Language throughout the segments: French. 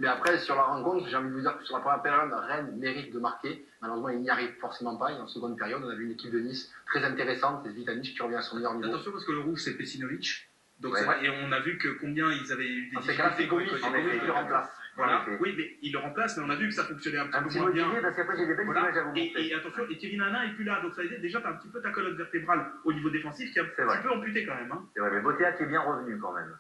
Mais après, sur la rencontre, j'ai envie de vous dire que sur la première période, Rennes mérite de marquer. Malheureusement, il n'y arrive forcément pas. Et en seconde période, on a vu une équipe de Nice très intéressante. C'est Zvitanic qui revient à son meilleur niveau. Attention parce que le rouge, c'est Pesinovic. Donc ouais, et on a vu que combien ils avaient eu des difficultés. Gomis qui le remplace. Voilà. Oui, mais il le remplace, mais on a vu que ça fonctionnait un petit peu moins bien. Parce qu'après, j'ai des belles images à vous montrer. Et attention, et Kevin Hanna est plus là, donc ça veut dire déjà t'as un petit peu ta colonne vertébrale au niveau défensif qui est un petit peu amputée quand même. Hein. C'est vrai, mais Botea qui est bien revenu quand même.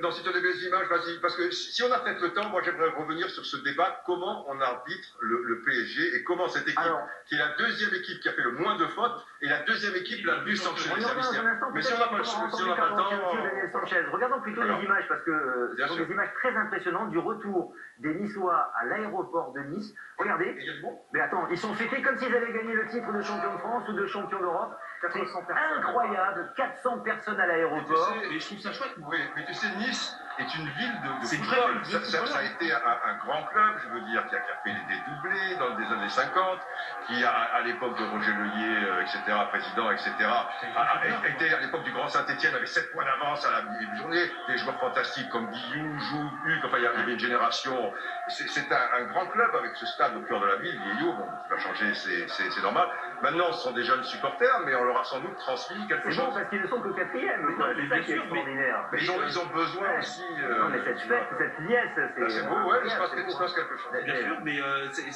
Non, si tu as des belles images, vas-y. Parce que si on a peut-être le temps, moi j'aimerais revenir sur ce débat, comment on arbitre le PSG et comment cette équipe, qui est la deuxième équipe qui a fait le moins de fautes, et la deuxième équipe la plus sanctionnée. Mais si on n'a pas le temps... Regardons plutôt les images, parce que ce sont des images très impressionnantes du retour des Niçois à l'aéroport de Nice. Regardez, mais attends, ils sont fêtés comme s'ils avaient gagné le titre de champion de France ou de champion d'Europe. C'est incroyable, 400 personnes à l'aéroport. Mais je trouve ça chouette. Oui, mais tu sais, Nice est une ville de football. Ça a été un grand club, je veux dire, qui a fait des doublés dans les années 50, qui à l'époque de Roger Leuillet, etc., président, etc., était à l'époque du Grand Saint-Etienne, avait 7 points d'avance à la mi-journée, des joueurs fantastiques comme Guillou, Joux, Hugues, enfin il y avait une génération. C'est un grand club avec ce stade au cœur de la ville, vieillot, bon, qui va changer, c'est normal. Maintenant, ce sont des jeunes supporters, mais on leur a sans doute transmis quelque chose. C'est bon, parce qu'ils ne sont que quatrième, c'est ça qui est extraordinaire. Mais ils ont besoin aussi... Non, mais cette fête, cette liesse, c'est beau, ouais, il se passe quelque chose. Bien sûr, mais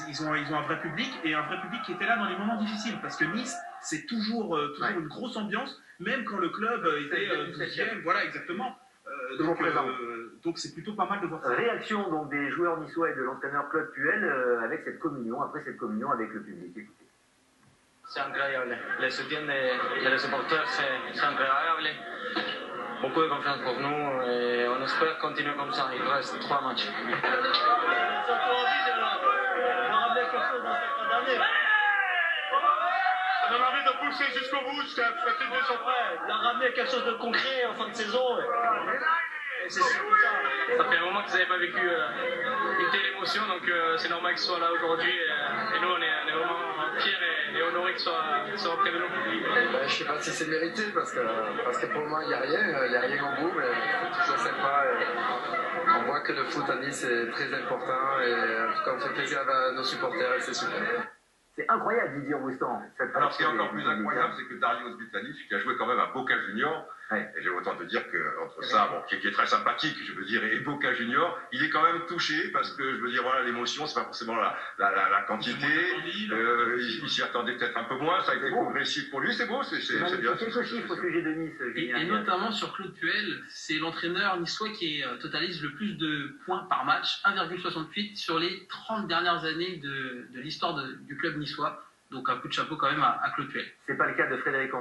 ils ont un vrai public, et un vrai public qui était là dans les moments difficiles, parce que Nice, c'est toujours une grosse ambiance, même quand le club était 12e, voilà, exactement. Donc c'est plutôt pas mal de voir ça. Réaction donc des joueurs niçois et de l'entraîneur Claude Puel avec cette communion, après cette communion avec le public. Écoutez. C'est incroyable. Le soutien des supporters, c'est incroyable. Beaucoup de confiance pour nous et on espère continuer comme ça. Il reste 3 matchs. J'ai encore envie de ramener quelque chose dans cette fin d'année. Ça donne envie de pousser jusqu'au bout, c'est une des surprises. De ramener quelque chose de concret en fin de saison. C'est ça fait un moment qu'ils n'avaient pas vécu une telle émotion, donc c'est normal qu'ils soient là aujourd'hui. Et nous, on est vraiment fiers et honorés qu'ils soient auprès de nous. Je ne sais pas si c'est mérité, parce que pour le moment, il n'y a rien au bout, mais c'est toujours sympa. On voit que le foot à Nice est très important, et en tout cas, on fait plaisir à nos supporters, et c'est super. C'est incroyable, Didier Roustan. Alors, ce qui est encore plus incroyable, c'est que Dario Zvitanic, qui a joué quand même à Boca Junior, et j'ai autant te dire qu'entre ça, bon, qui est très sympathique, je veux dire, et Boca Junior, il est quand même touché, parce que, je veux dire, voilà, l'émotion, c'est pas forcément la quantité, il s'y attendait peut-être un peu moins, ça a été progressif pour lui, c'est beau, c'est bien. Quelques chiffres au sujet de Nice. Et notamment sur Claude Puel, c'est l'entraîneur niçois qui totalise le plus de points par match, 1,68 sur les 30 dernières années de l'histoire du club niçois. Donc un coup de chapeau quand même à Claude Puel. C'est pas le cas de Frédéric